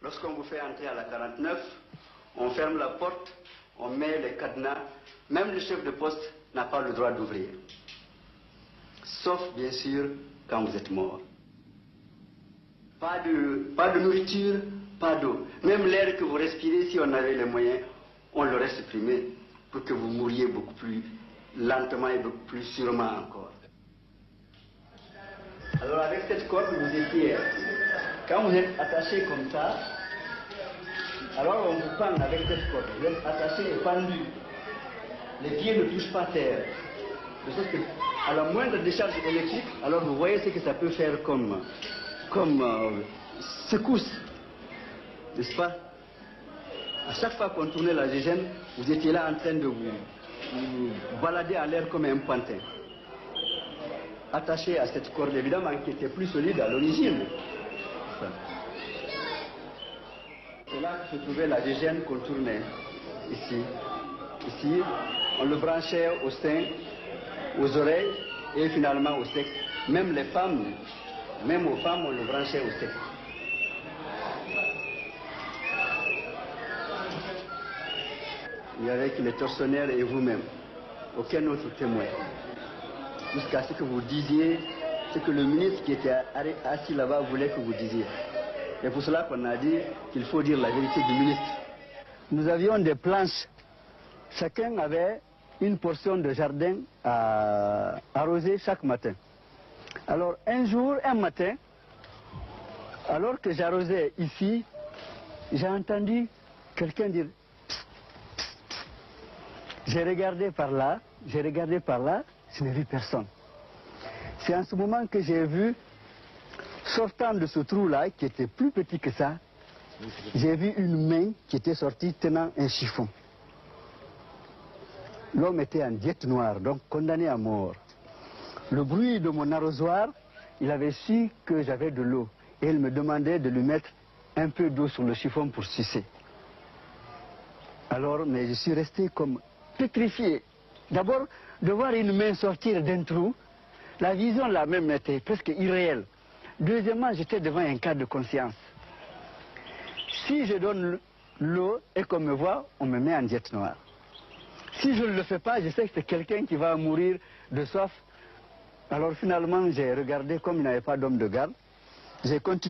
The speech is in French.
Lorsqu'on vous fait entrer à la 49, on ferme la porte, on met les cadenas. Même le chef de poste n'a pas le droit d'ouvrir. Sauf, bien sûr, quand vous êtes mort. Pas de nourriture, pas d'eau. Même l'air que vous respirez, si on avait les moyens, on l'aurait supprimé pour que vous mouriez beaucoup plus lentement et beaucoup plus sûrement encore. Alors avec cette corde, vous étiez, quand vous êtes attaché comme ça, alors on vous pend avec cette corde. Vous êtes attaché et pendu. Les pieds ne touchent pas terre. De sorte que, à la moindre décharge électrique, alors vous voyez ce que ça peut faire comme secousse. N'est-ce pas? À chaque fois qu'on tournait la gégène, vous étiez là en train de vous balader en l'air comme un pantin. Attaché à cette corde, évidemment, qui était plus solide à l'origine. C'est là que se trouvait la gégène qu'on tournait, ici. Ici, on le branchait au sein, aux oreilles et finalement au sexe. Même les femmes, même aux femmes, on le branchait au sexe. Il n'y avait que les tortionnaires et vous-même, aucun autre témoin. Jusqu'à ce que vous disiez ce que le ministre qui était assis là-bas voulait que vous disiez. Et pour cela qu'on a dit qu'il faut dire la vérité du ministre. Nous avions des planches. Chacun avait une portion de jardin à arroser chaque matin. Alors un matin, alors que j'arrosais ici, j'ai entendu quelqu'un dire psst, psst, psst. J'ai regardé par là, je n'ai vu personne. C'est en ce moment que j'ai vu, sortant de ce trou-là, qui était plus petit que ça, j'ai vu une main qui était sortie tenant un chiffon. L'homme était en diète noire, donc condamné à mort. Le bruit de mon arrosoir, il avait su que j'avais de l'eau. Et il me demandait de lui mettre un peu d'eau sur le chiffon pour sucer. Alors, mais je suis resté comme pétrifié. D'abord, de voir une main sortir d'un trou, la vision là même était presque irréelle. Deuxièmement, j'étais devant un cas de conscience. Si je donne l'eau et qu'on me voit, on me met en diète noire. Si je ne le fais pas, je sais que c'est quelqu'un qui va mourir de soif. Alors finalement, j'ai regardé, comme il n'y avait pas d'homme de garde, j'ai continué.